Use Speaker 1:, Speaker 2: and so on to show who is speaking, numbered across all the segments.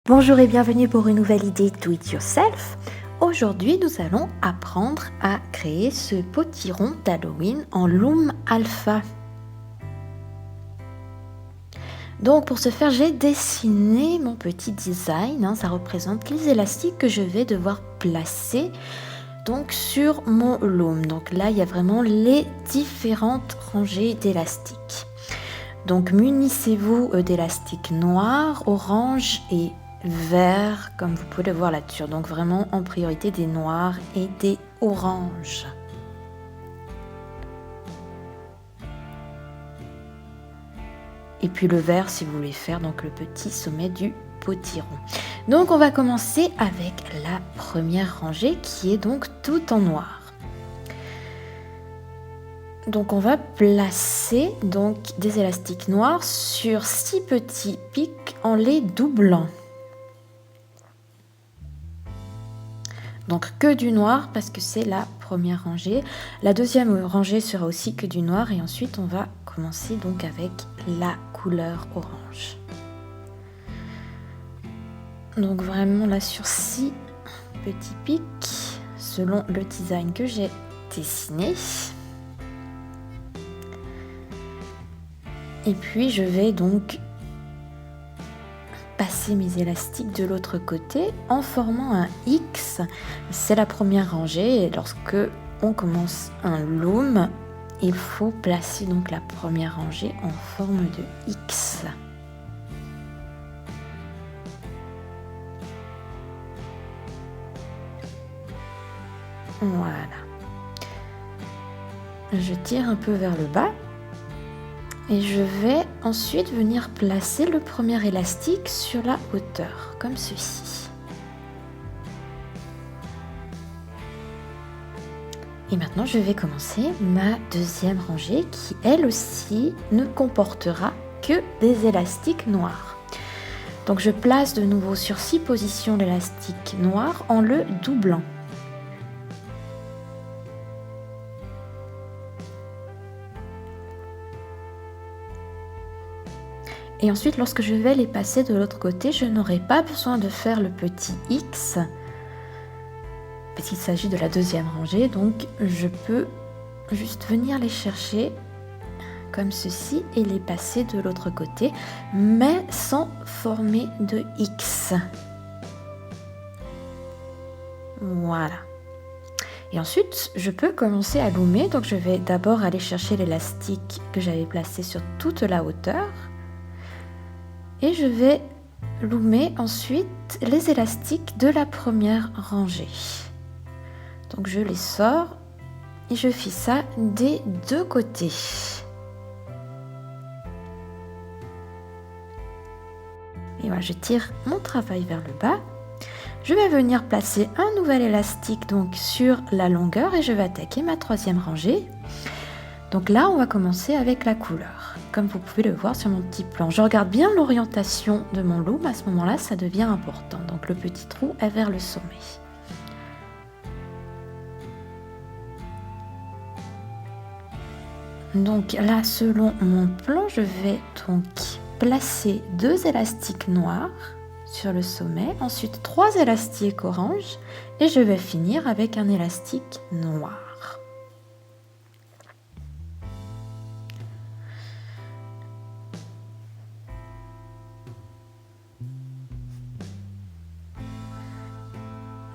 Speaker 1: Bonjour et bienvenue pour une nouvelle idée Do It Yourself. Aujourd'hui, nous allons apprendre à créer ce potiron d'Halloween en Loom Alpha. Donc pour ce faire, j'ai dessiné mon petit design. Ça représente les élastiques que je vais devoir placer donc sur mon loom. Donc là, il y a vraiment les différentes rangées d'élastiques. Donc munissez-vous d'élastiques noirs, orange et vert, comme vous pouvez le voir là-dessus. Donc vraiment en priorité des noirs et des oranges. Et puis le vert si vous voulez faire donc le petit sommet du potiron. Donc on va commencer avec la première rangée qui est donc tout en noir. Donc on va placer donc des élastiques noirs sur 6 petits pics en les doublant. Donc que du noir parce que c'est la première rangée. La deuxième rangée sera aussi que du noir et ensuite on va commencer donc avec la couleur orange. Donc vraiment là sur 6 petits pics selon le design que j'ai dessiné. Et puis je vais donc passer mes élastiques de l'autre côté en formant un X. C'est la première rangée et lorsque on commence un loom, il faut placer donc la première rangée en forme de X. Voilà. Je tire un peu vers le bas. Et je vais ensuite venir placer le premier élastique sur la hauteur, comme ceci. Et maintenant, je vais commencer ma deuxième rangée qui, elle aussi, ne comportera que des élastiques noirs. Donc, je place de nouveau sur 6 positions l'élastique noir en le doublant. Et ensuite, lorsque je vais les passer de l'autre côté, je n'aurai pas besoin de faire le petit X, puisqu'il s'agit de la deuxième rangée. Donc, je peux juste venir les chercher comme ceci et les passer de l'autre côté, mais sans former de X. Voilà. Et ensuite, je peux commencer à loomer. Donc, je vais d'abord aller chercher l'élastique que j'avais placé sur toute la hauteur. Et je vais loomer ensuite les élastiques de la première rangée. Donc je les sors et je fais ça des deux côtés. Et voilà, je tire mon travail vers le bas. Je vais venir placer un nouvel élastique donc sur la longueur et je vais attaquer ma troisième rangée. Donc là, on va commencer avec la couleur. Comme vous pouvez le voir sur mon petit plan, je regarde bien l'orientation de mon loom. À ce moment-là, ça devient important. Donc le petit trou est vers le sommet. Donc là, selon mon plan, je vais donc placer 2 élastiques noirs sur le sommet, ensuite 3 élastiques orange et je vais finir avec un élastique noir.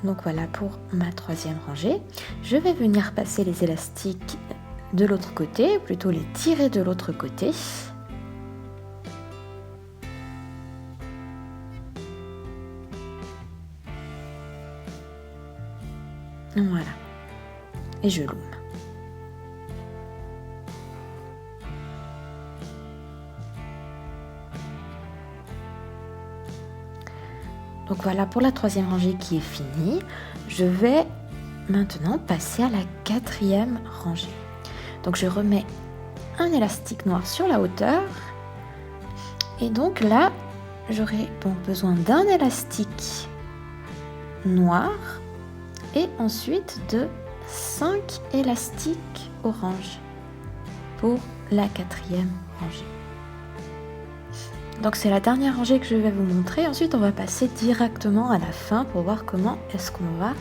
Speaker 1: Donc voilà pour ma troisième rangée. Je vais venir passer les élastiques de l'autre côté, ou plutôt les tirer de l'autre côté. Voilà. Et je loom. Donc voilà pour la troisième rangée qui est finie. Je vais maintenant passer à la quatrième rangée. Donc je remets un élastique noir sur la hauteur. Et donc là, j'aurai donc besoin d'un élastique noir et ensuite de 5 élastiques orange pour la quatrième rangée. Donc c'est la dernière rangée que je vais vous montrer. Ensuite on va passer directement à la fin pour voir comment est-ce qu'on va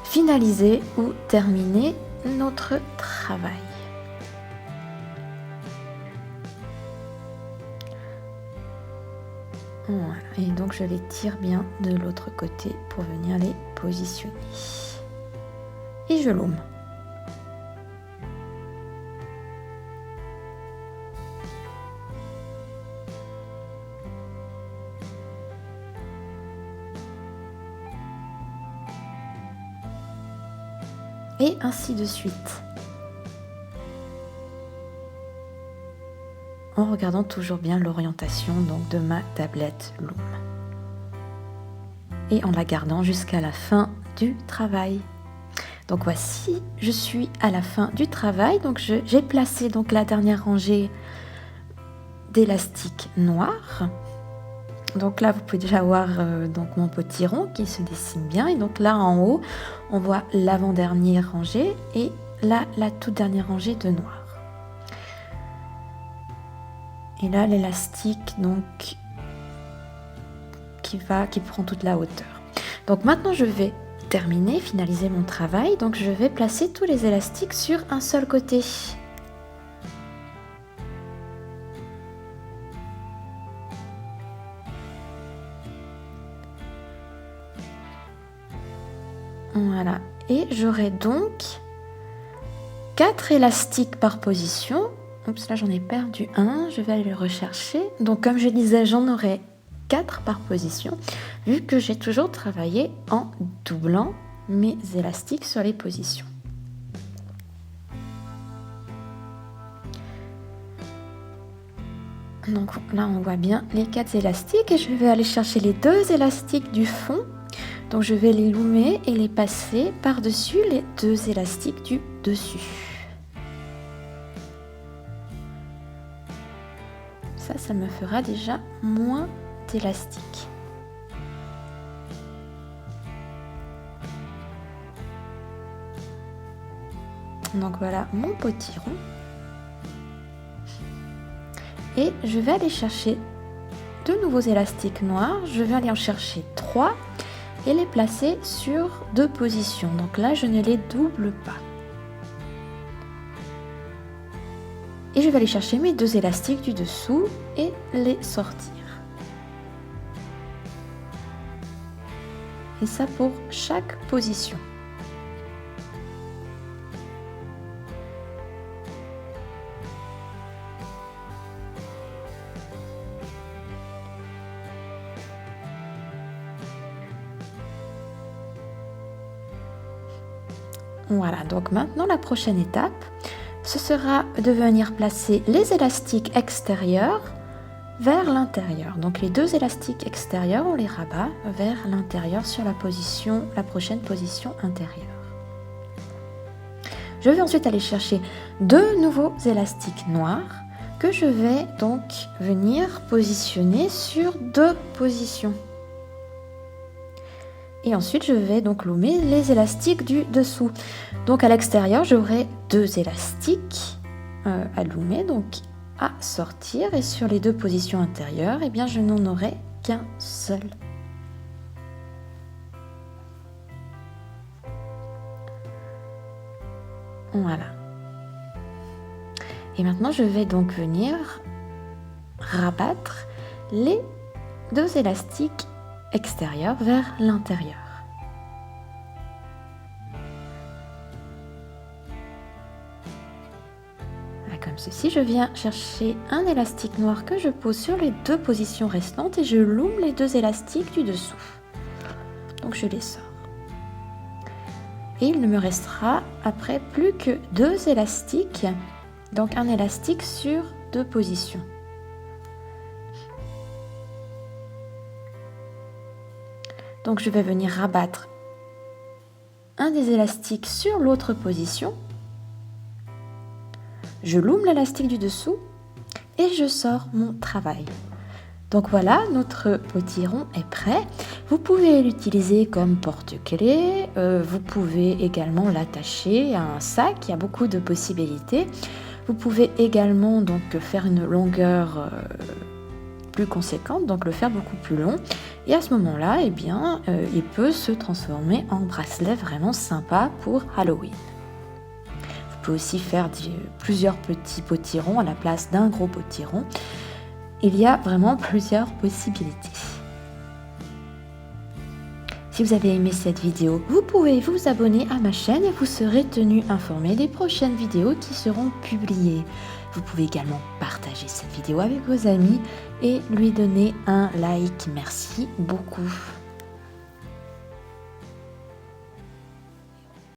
Speaker 1: finaliser ou terminer notre travail. Voilà, et donc je les tire bien de l'autre côté pour venir les positionner. Et je laume. Et ainsi de suite. En regardant toujours bien l'orientation donc de ma tablette Loom. Et en la gardant jusqu'à la fin du travail. Donc voici, je suis à la fin du travail. Donc j'ai placé donc la dernière rangée d'élastiques noirs. Donc là, vous pouvez déjà voir donc mon potiron qui se dessine bien. Et donc là, en haut, on voit l'avant-dernière rangée et là, la toute dernière rangée de noir. Et là, l'élastique donc qui prend toute la hauteur. Donc maintenant, je vais terminer, finaliser mon travail. Donc je vais placer tous les élastiques sur un seul côté. Voilà, et j'aurai donc 4 élastiques par position. Oups, là j'en ai perdu un, je vais aller le rechercher. Donc comme je disais, j'en aurai 4 par position, vu que j'ai toujours travaillé en doublant mes élastiques sur les positions. Donc là on voit bien les 4 élastiques et je vais aller chercher les 2 élastiques du fond. Donc je vais les loomer et les passer par-dessus les 2 élastiques du dessus. Ça me fera déjà moins d'élastique. Donc voilà mon potiron. Et je vais aller chercher de nouveaux élastiques noirs. Je vais aller en chercher 3 et les placer sur 2 positions. Donc là, je ne les double pas. Et je vais aller chercher mes 2 élastiques du dessous et les sortir. Et ça pour chaque position. Voilà, donc maintenant la prochaine étape, ce sera de venir placer les élastiques extérieurs vers l'intérieur. Donc les 2 élastiques extérieurs, on les rabat vers l'intérieur sur la prochaine position intérieure. Je vais ensuite aller chercher 2 nouveaux élastiques noirs que je vais donc venir positionner sur 2 positions. Et ensuite, je vais donc loomer les élastiques du dessous. Donc à l'extérieur, j'aurai 2 élastiques à loomer, donc à sortir. Et sur les 2 positions intérieures, eh bien, je n'en aurai qu'un seul. Voilà. Et maintenant, je vais donc venir rabattre les 2 élastiques extérieur vers l'intérieur. Comme ceci, je viens chercher un élastique noir que je pose sur les 2 positions restantes et je loome les 2 élastiques du dessous. Donc je les sors. Et il ne me restera après plus que 2 élastiques, donc un élastique sur 2 positions. Donc je vais venir rabattre un des élastiques sur l'autre position. Je loome l'élastique du dessous et je sors mon travail. Donc voilà, notre potiron est prêt. Vous pouvez l'utiliser comme porte-clés, vous pouvez également l'attacher à un sac, il y a beaucoup de possibilités. Vous pouvez également donc faire une longueur plus conséquente, donc le faire beaucoup plus long. Et à ce moment-là, eh bien, il peut se transformer en bracelet vraiment sympa pour Halloween. Vous pouvez aussi faire plusieurs petits potirons à la place d'un gros potiron. Il y a vraiment plusieurs possibilités. Si vous avez aimé cette vidéo, vous pouvez vous abonner à ma chaîne et vous serez tenu informé des prochaines vidéos qui seront publiées. Vous pouvez également partager cette vidéo avec vos amis et lui donner un like. Merci beaucoup.